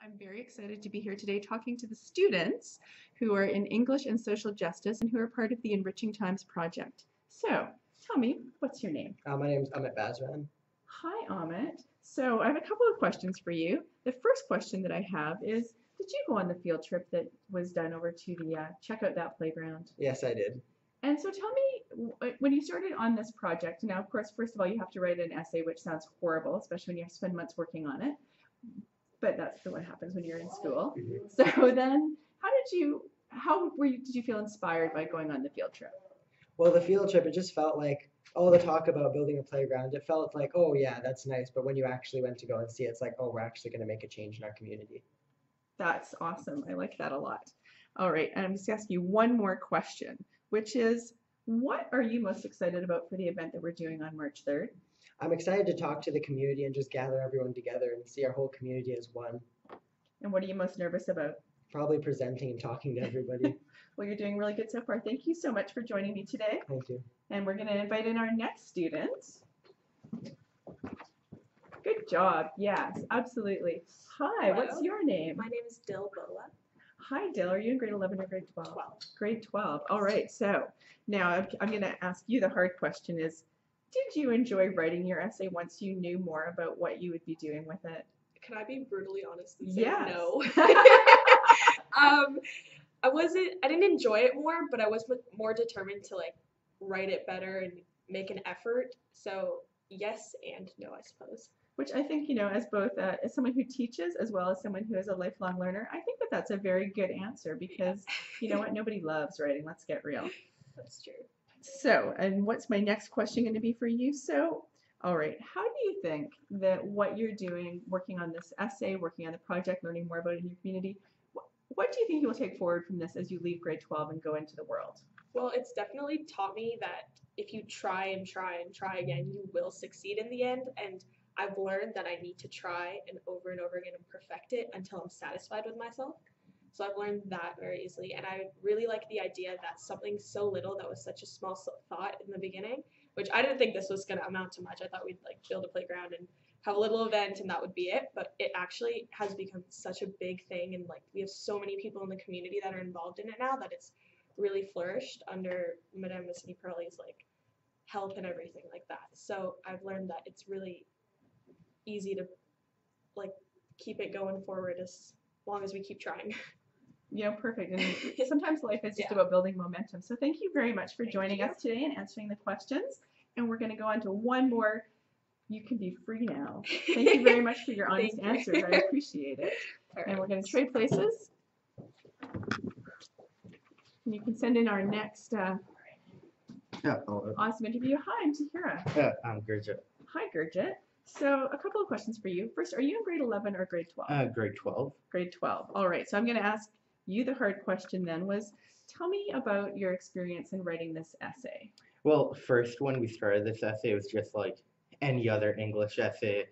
I'm very excited to be here today talking to the students who are in English and Social Justice and who are part of the Enriching Times project. So, tell me, what's your name? My name is Amit Bazran. Hi, Amit. So, I have a couple of questions for you. The first question that I have is, did you go on the field trip that was done over to the check out that playground? Yes, I did. And so tell me, when you started on this project, now of course, first of all, you have to write an essay, which sounds horrible, especially when you spend months working on it. But that's what happens when you're in school. So then, did you feel inspired by going on the field trip? Well, the field trip, it just felt like all the talk about building a playground, it felt like, oh yeah, that's nice. But when you actually went to go and see it, it's like, oh, we're actually going to make a change in our community. That's awesome. I like that a lot. All right, and I'm just asking you one more question, which is, what are you most excited about for the event that we're doing on March 3rd? I'm excited to talk to the community and just gather everyone together and see our whole community as one. And what are you most nervous about? Probably presenting and talking to everybody. Well, you're doing really good so far. Thank you so much for joining me today. Thank you. And we're going to invite in our next student. Good job. Yes, absolutely. Hi, Hello. what's your name? My name is Dill Bola. Hi, Dill. Are you in grade 11 or grade 12? 12. Grade 12. All right. So now I'm going to ask you the hard question is, did you enjoy writing your essay once you knew more about what you would be doing with it? Can I be brutally honest and say Yes. no? I didn't enjoy it more, but I was more determined to write it better and make an effort. So yes and no, I suppose. Which I think, as both as someone who teaches as well as someone who is a lifelong learner, I think that that's a very good answer because you know what? Nobody loves writing. Let's get real. That's true. So, and what's my next question going to be for you? So, all right, how do you think that what you're doing, working on this essay, working on the project, learning more about it in your community, what do you think you will take forward from this as you leave grade 12 and go into the world? Well, it's definitely taught me that if you try and try and try again, you will succeed in the end. And I've learned that I need to try and over again and perfect it until I'm satisfied with myself. So I've learned that very easily, and I really like the idea that something so little that was such a small thought in the beginning, which I didn't think this was going to amount to much. I thought we'd build a playground and have a little event and that would be it, but it actually has become such a big thing, and we have so many people in the community that are involved in it now that it's really flourished under Madame Missy Pearlie's help and everything like that. So I've learned that it's really easy to keep it going forward as long as we keep trying. Perfect. And sometimes life is just about building momentum. So thank you very much for joining us today and answering the questions. And we're going to go on to one more. You can be free now. Thank you very much for your honest answers. I appreciate it. And we're going to trade places. And you can send in our next awesome interview. Hi, I'm Tahira. Yeah, I'm Gurjit. Hi, Gurjit. So a couple of questions for you. First, are you in grade 11 or grade 12? Grade 12. Grade 12. All right. So I'm going to ask you the hard question then was, tell me about your experience in writing this essay. Well, first when we started this essay, it was just like any other English essay.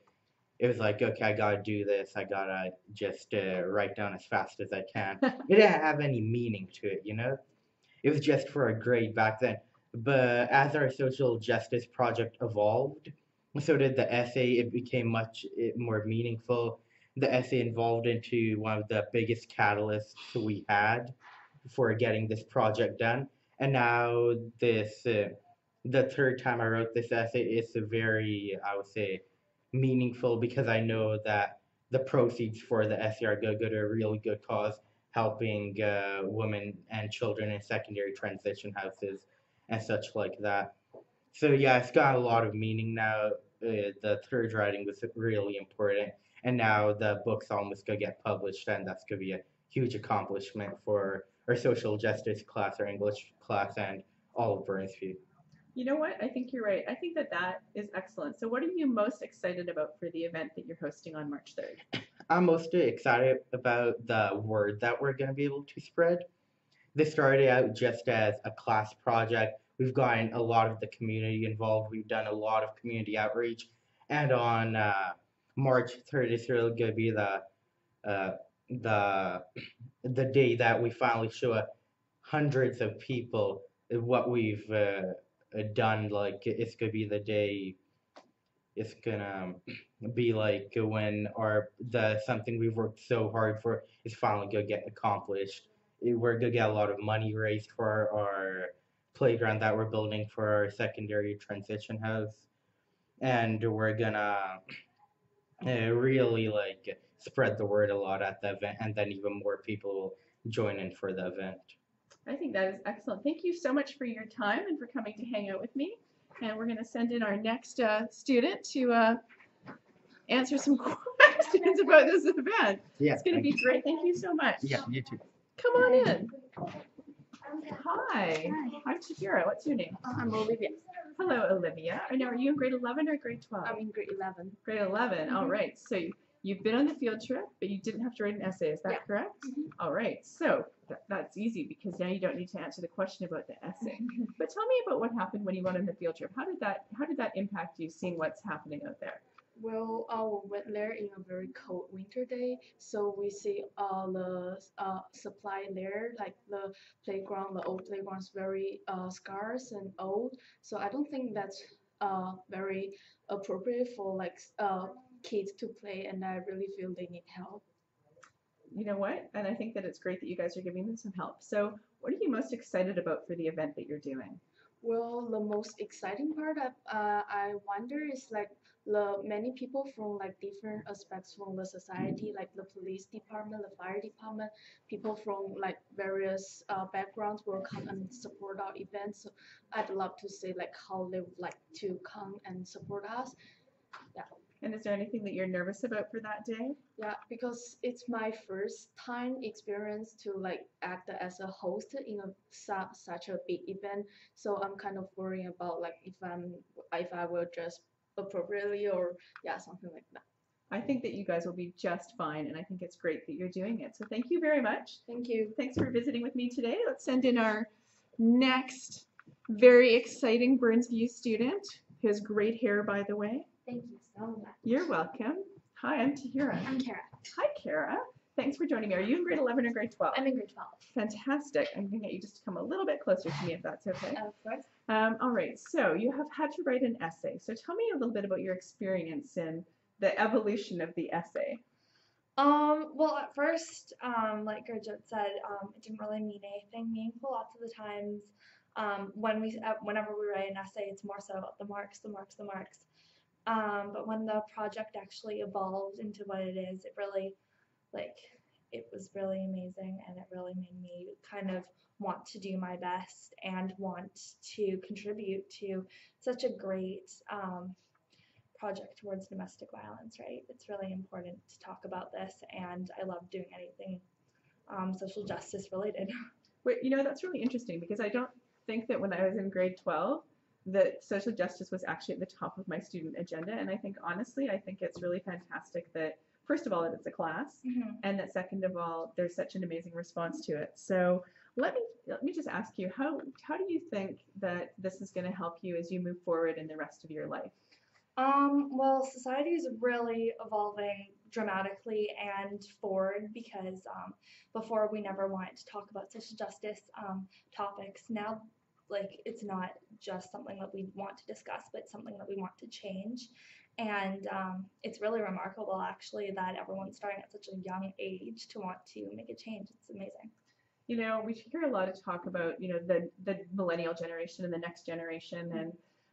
It was like, okay, I gotta do this. I gotta just write down as fast as I can. It didn't have any meaning to it, It was just for a grade back then. But as our social justice project evolved, so did the essay. It became much more meaningful. The essay involved into one of the biggest catalysts we had for getting this project done. And now this, the third time I wrote this essay, is very, I would say, meaningful because I know that the proceeds for the essay are going to go to a really good cause, helping women and children in secondary transition houses and such like that. So yeah, it's got a lot of meaning now. The third writing was really important. And now the book's almost going to get published, and that's going to be a huge accomplishment for our social justice class, our English class, and all of Burnsview. You know what? I think you're right. I think that is excellent. So what are you most excited about for the event that you're hosting on March 3rd? I'm mostly excited about the word that we're going to be able to spread. This started out just as a class project. We've gotten a lot of the community involved. We've done a lot of community outreach. And on March 3rd is really going to be the day that we finally show hundreds of people what we've done. It's going to be the day it's gonna be like when something we've worked so hard for is finally gonna get accomplished. We're gonna get a lot of money raised for our playground that we're building for our secondary transition house, and we're gonna really like spread the word a lot at the event, and then even more people will join in for the event. I think that is excellent. Thank you so much for your time and for coming to hang out with me. And we're going to send in our next student to answer some questions about this event. Yeah, It's going to be great. Thank you so much. yeah, you too. Come on in. Hi. I'm Tahira. What's your name? I'm Olivia. Hello, Olivia. I know, are you in grade 11 or grade 12? I'm in grade 11. Grade 11. All right. So you've been on the field trip, but you didn't have to write an essay. Is that Yeah. correct? All right. So that's easy because now you don't need to answer the question about the essay. But tell me about what happened when you went on the field trip. How did that impact you, seeing what's happening out there? Well, we went there in a very cold winter day, so we see all the supply there, like the playground, the old playground is very scarce and old. So I don't think that's very appropriate for like kids to play, and I really feel they need help. You know what? And I think that it's great that you guys are giving them some help. So what are you most excited about for the event that you're doing? Well, the most exciting part I wonder is like the many people from like different aspects from the society, like the police department, the fire department, people from like various backgrounds will come and support our events. So I'd love to see like how they would like to come and support us. And is there anything that you're nervous about for that day? Yeah, because it's my first time experience to like act as a host in such a big event. So I'm kind of worrying about like if I will dress appropriately or yeah, something like that. I think that you guys will be just fine, and I think it's great that you're doing it. So thank you very much. Thank you. Thanks for visiting with me today. Let's send in our next very exciting Burnsview student, who has great hair, by the way. Thank you so much. You're welcome. Hi, I'm Tahira. I'm Kara. Hi, Kara. Thanks for joining me. Are you in grade 11 or grade 12? I'm in grade 12. Fantastic. I'm going to get you just to come a little bit closer to me if that's okay. Of course. All right. So you have had to write an essay. So tell me a little bit about your experience in the evolution of the essay. Well, at first, like Gurjit said, it didn't really mean anything meaningful. Lots of the times, whenever we write an essay, it's more so about the marks. But when the project actually evolved into what it is, it was really amazing, and it really made me kind of want to do my best and want to contribute to such a great project towards domestic violence, right? It's really important to talk about this, and I love doing anything social justice related. Wait, you know, that's really interesting because I don't think that when I was in grade 12 that social justice was actually at the top of my student agenda. And I think, honestly, I think it's really fantastic that, first of all, that it's a class, and that second of all, there's such an amazing response to it. So let me just ask you, how do you think that this is going to help you as you move forward in the rest of your life? Well, society is really evolving dramatically and forward because before we never wanted to talk about social justice topics. Now, like, it's not just something that we want to discuss, but something that we want to change. And it's really remarkable, actually, that everyone's starting at such a young age to want to make a change. It's amazing. You know, we hear a lot of talk about, you know, the millennial generation and the next generation.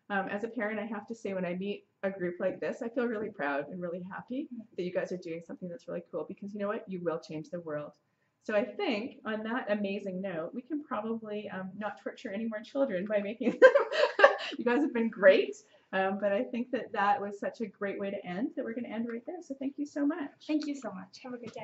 And as a parent, I have to say, when I meet a group like this, I feel really proud and really happy that you guys are doing something that's really cool, because you know what? You will change the world. So I think on that amazing note, we can probably not torture any more children by making them. You guys have been great. But I think that was such a great way to end that we're going to end right there. So thank you so much. Thank you so much. Have a good day.